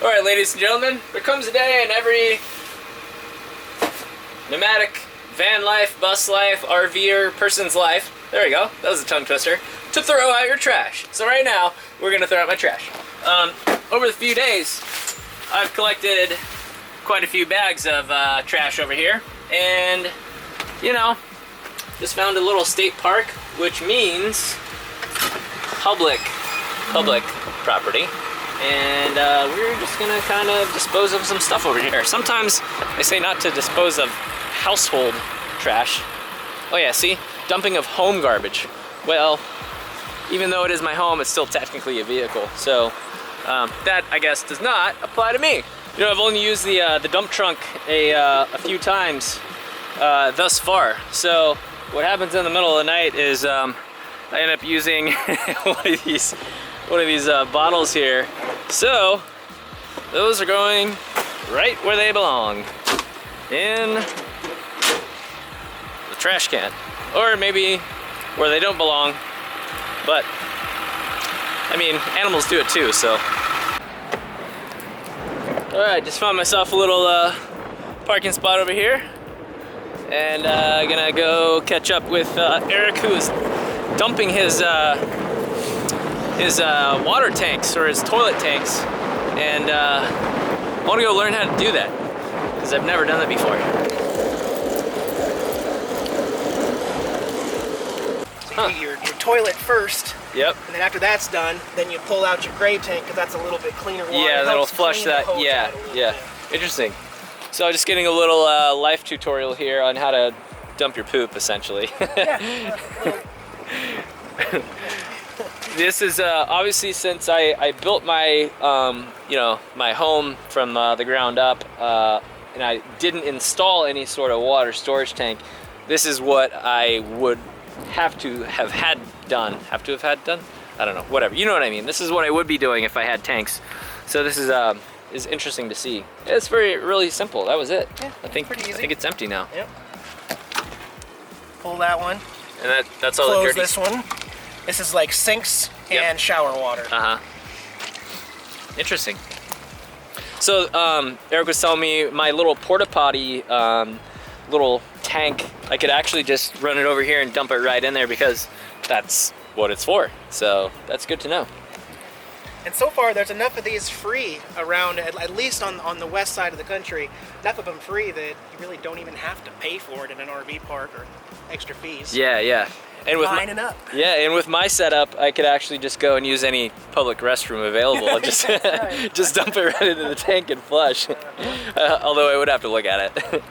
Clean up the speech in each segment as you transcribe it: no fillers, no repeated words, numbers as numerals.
Alright, ladies and gentlemen, there comes a day in every nomadic, van life, bus life, RVer person's life, there we go, that was a tongue twister, to throw out your trash. So right now, we're going to throw out my trash. Over the few days, I've collected quite a few bags of trash over here, and, you know, just found a little state park, which means public property. And we're just gonna kind of dispose of some stuff over here. Sometimes they say not to dispose of household trash. Oh yeah, see? Dumping of home garbage. Well, even though it is my home, it's still technically a vehicle. So that, I guess, does not apply to me. You know, I've only used the dump trunk a few times thus far. So what happens in the middle of the night is I end up using one of these bottles here. So those are going right where they belong, in the trash can, or maybe where they don't belong, but I mean, animals do it too, so. All right, just found myself a little parking spot over here, and gonna go catch up with Eric, who is dumping his water tanks, or his toilet tanks, and I want to go learn how to do that because I've never done that before. So you do your toilet first. Yep. And then after that's done, then you pull out your gray tank because that's a little bit cleaner water. Yeah, that'll flush that. Yeah, yeah. Interesting. So I'm just getting a little life tutorial here on how to dump your poop, essentially. Yeah. This is obviously, since I built my you know, my home from the ground up, and I didn't install any sort of water storage tank. This is what I would have to have had done. Have to have had done? I don't know. Whatever. You know what I mean. This is what I would be doing if I had tanks. So this is interesting to see. It's really simple. That was it. Yeah, I think it's empty now. Yep. Pull that one. And that's all Close the dirty. this one. This is like sinks and shower water. Interesting. So Eric was telling me my little porta potty little tank, I could actually just run it over here and dump it right in there because that's what it's for. So that's good to know. And so far, there's enough of these free around, at least on the west side of the country, enough of them free that you really don't even have to pay for it in an RV park or extra fees. Yeah, yeah. And with and with my setup, I could actually just go and use any public restroom available. Just just dump it right into the tank and flush. Although I would have to look at it. All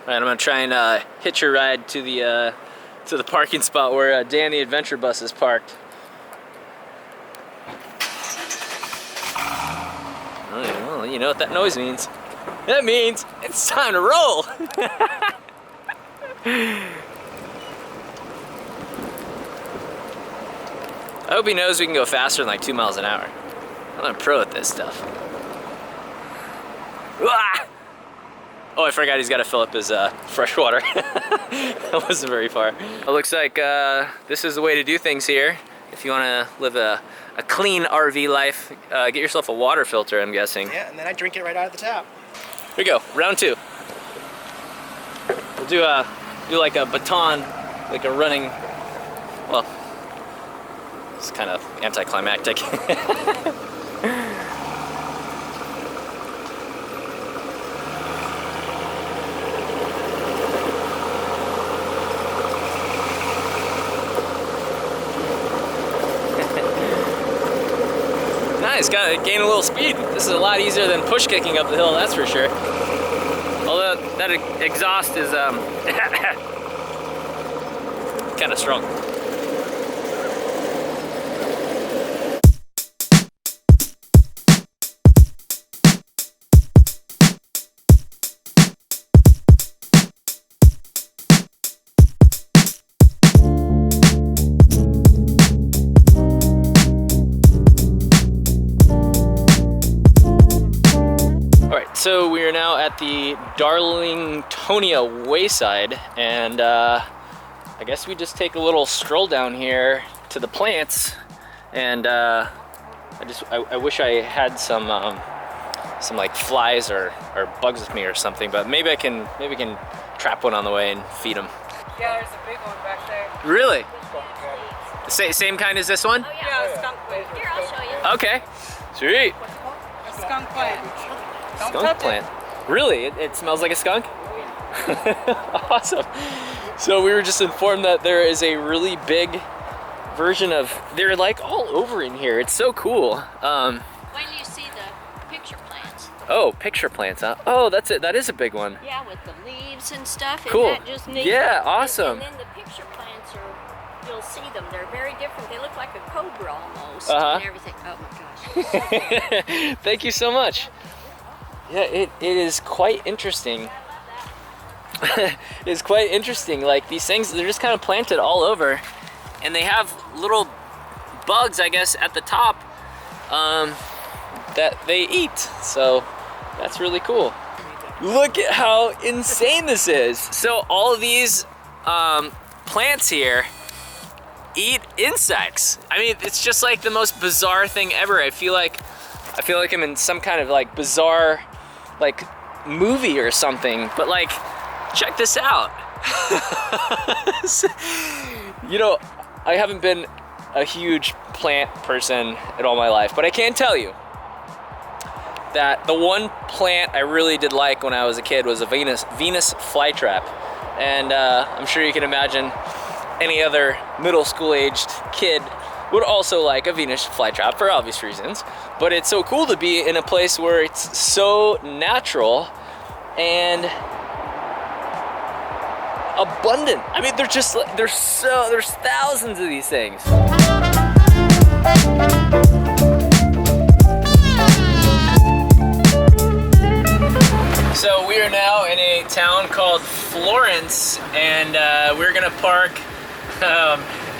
right, I'm gonna try and hitch a ride to the parking spot where Dan the Adventure Bus is parked. Well, you know what that noise means. That means it's time to roll. I hope he knows we can go faster than like 2 miles an hour. I'm a pro at this stuff. Ah! Oh, I forgot he's got to fill up his fresh water. That wasn't very far. It looks like this is the way to do things here. If you want to live a clean RV life, get yourself a water filter, I'm guessing. Yeah, and then I drink it right out of the tap. Here we go, round 2. We'll do like a baton, like a running, well, it's kind of anticlimactic. Nice, gotta gain a little speed. This is a lot easier than push kicking up the hill, that's for sure. Although that exhaust is kind of strong. So we are now at the Darlingtonia Wayside, and I guess we just take a little stroll down here to the plants and I wish I had some like flies or bugs with me or something, but maybe I can trap one on the way and feed them. Yeah, there's a big one back there. Really? Same kind as this one? Oh yeah, a skunk plant. Here, I'll show you. Okay, sweet. A skunk plant. Don't Skunk touch plant. Really? It smells like a skunk? Awesome. So we were just informed that there is a really big version of, they're like all over in here. It's so cool. When do you see the picture plants? Oh, picture plants, huh? Oh, that's it. That is a big one. Yeah, with the leaves and stuff. Isn't Cool. that just neat? Yeah, awesome. And then the picture plants are, you'll see them. They're very different. They look like a cobra almost and everything. Oh my gosh. Thank you so much. Yeah, it is quite interesting. It's quite interesting. Like these things, they're just kind of planted all over, and they have little bugs, I guess, at the top that they eat. So that's really cool. Look at how insane this is. So all of these plants here eat insects. I mean, it's just like the most bizarre thing ever. I feel like I'm in some kind of like bizarre like movie or something, but like check this out. You know, I haven't been a huge plant person in all my life, but I can tell you that the one plant I really did like when I was a kid was a Venus flytrap. And I'm sure you can imagine any other middle school aged kid would also like a Venus flytrap for obvious reasons. But it's so cool to be in a place where it's so natural and abundant. I mean, they're just like, there's thousands of these things. So we are now in a town called Florence, and we're gonna park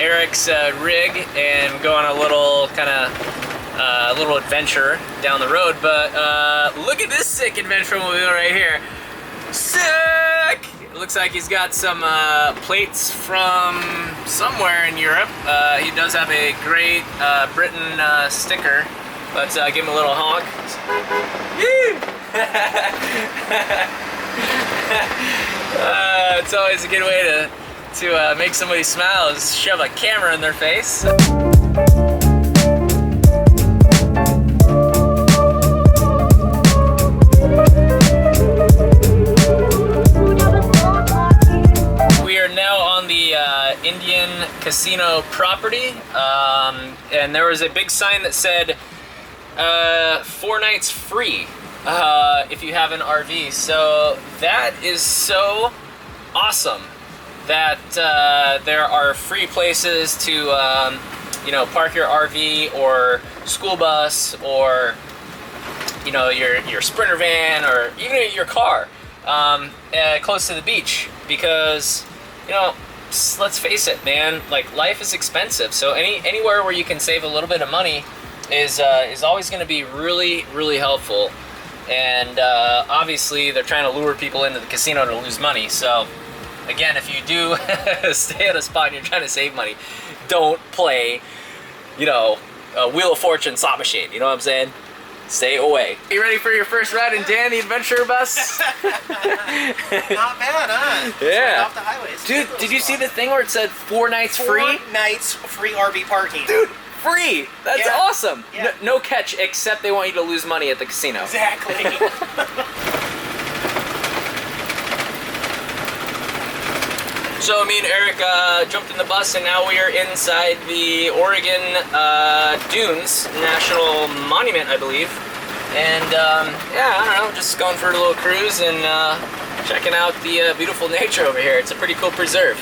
Eric's rig and go on a little kind of little adventure down the road. But look at this sick adventure mobile right here. Sick! It looks like he's got some plates from somewhere in Europe. He does have a Great Britain sticker. Let's give him a little honk. It's always a good way to make somebody smile is shove a camera in their face. We are now on the Indian casino property, and there was a big sign that said 4 nights free if you have an RV. So that is so awesome that there are free places to you know, park your RV or school bus or, you know, your Sprinter van or even your car close to the beach, because, you know, let's face it, man, like life is expensive. So anywhere where you can save a little bit of money is always going to be really, really helpful. And obviously they're trying to lure people into the casino to lose money. So again, if you do stay at a spot and you're trying to save money, don't play, you know, Wheel of Fortune slot machine. You know what I'm saying? Stay away. You ready for your first ride in Dan the Adventure Bus? Not bad, huh? Yeah. Right off the highways. Dude, did you see the thing where it said 4 nights free? 4 nights free RV parking. Dude, free! That's Yeah. awesome. Yeah. No catch, except they want you to lose money at the casino. Exactly. So me and Eric jumped in the bus, and now we are inside the Oregon Dunes National Monument, I believe. And yeah, I don't know, just going for a little cruise and checking out the beautiful nature over here. It's a pretty cool preserve.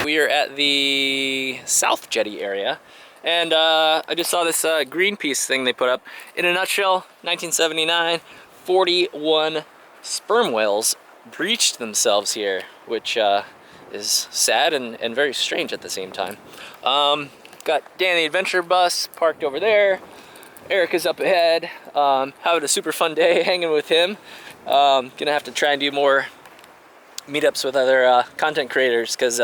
We are at the South Jetty area, and I just saw this Greenpeace thing they put up. In a nutshell, 1979, 41 sperm whales breached themselves here, which is sad and very strange at the same time. Got Dan the Adventure Bus parked over there. Eric is up ahead, having a super fun day hanging with him. Gonna have to try and do more meetups with other content creators, because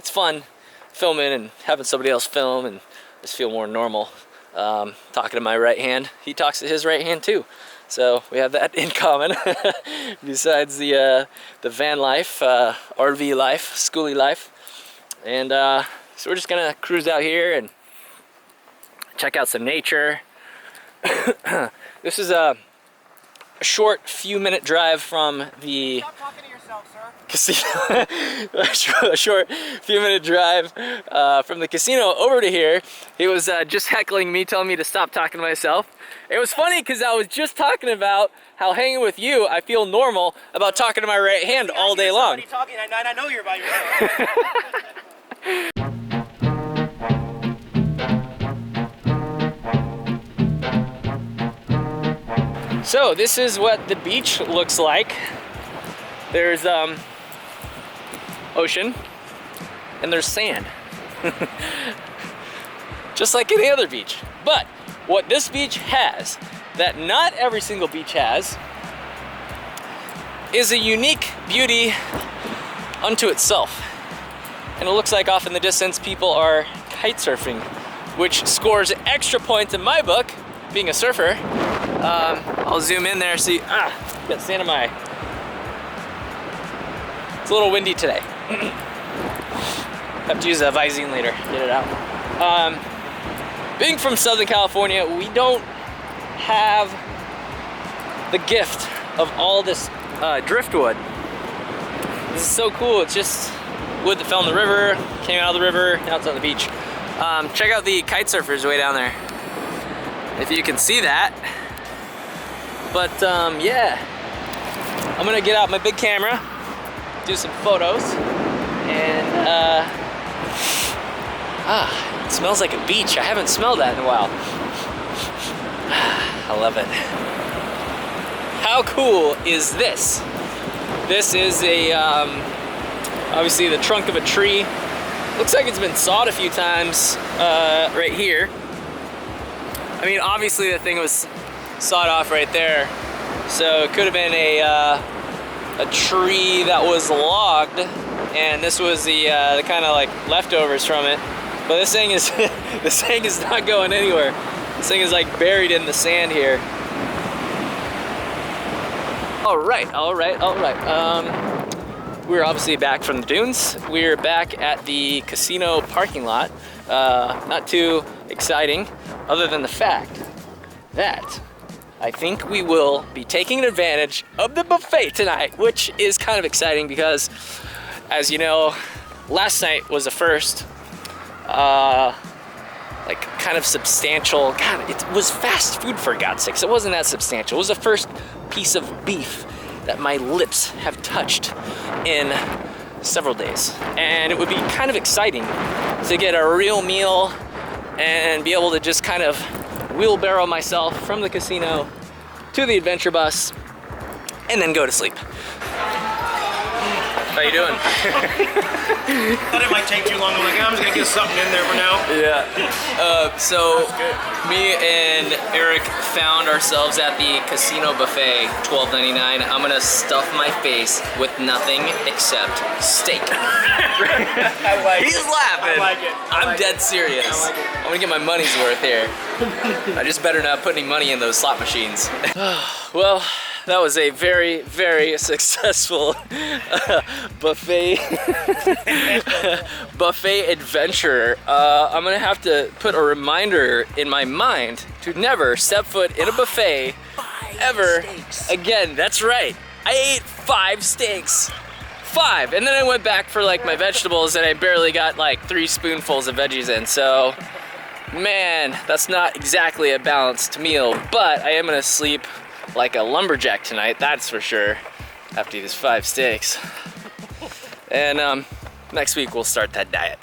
it's fun filming and having somebody else film and just feel more normal. Talking to my right hand, he talks to his right hand too. So we have that in common. Besides the van life, RV life, schoolie life. And so we're just gonna cruise out here and check out some nature. This is a short few-minute drive from the Stop talking to yourself, sir. casino. A short few-minute drive from the casino over to here. He was just heckling me, telling me to stop talking to myself. It was funny because I was just talking about how hanging with you, I feel normal about talking to my right hand all day long. Talking, I know you're by yourself. So this is what the beach looks like. There's ocean and there's sand. Just like any other beach. But what this beach has that not every single beach has is a unique beauty unto itself. And it looks like off in the distance people are kite surfing, which scores extra points in my book, being a surfer. I'll zoom in there, see, got sand in my eye. It's a little windy today. Have to use a Visine later, get it out. Being from Southern California, we don't have the gift of all this driftwood. This is so cool. It's just wood that fell in the river, came out of the river, now it's on the beach. Check out the kite surfers way down there, if you can see that. But yeah, I'm gonna get out my big camera, do some photos, and it smells like a beach. I haven't smelled that in a while. I love it. How cool is this? This is a obviously the trunk of a tree. Looks like it's been sawed a few times right here. I mean, obviously the thing was sawed off right there, so it could have been a tree that was logged, and this was the kind of like leftovers from it. But this thing is this thing is not going anywhere. This thing is like buried in the sand here. All right. We're obviously back from the dunes. We're back at the casino parking lot. Not too exciting, other than the fact that I think we will be taking advantage of the buffet tonight, which is kind of exciting because, as you know, last night was the first, like kind of substantial, God, it was fast food for God's sakes. It wasn't that substantial. It was the first piece of beef that my lips have touched in several days. And it would be kind of exciting to get a real meal and be able to just kind of wheelbarrow myself from the casino to the adventure bus and then go to sleep. How you doing? Thought it might take too long. I'm like, I'm just gonna get something in there for now. Yeah. So me and Eric found ourselves at the casino buffet, $12.99. I'm gonna stuff my face with nothing except steak. I like He's laughing. I like it. I'm dead serious. I like it. I'm gonna get my money's worth here. I just better not put any money in those slot machines. Well, that was a very, very successful buffet adventure. I'm gonna have to put a reminder in my mind to never step foot in a buffet ever again. That's right. I ate 5 steaks. 5, and then I went back for like my vegetables, and I barely got like 3 spoonfuls of veggies in. So, man, that's not exactly a balanced meal. But I am gonna sleep like a lumberjack tonight, that's for sure, after these 5 steaks. And next week we'll start that diet.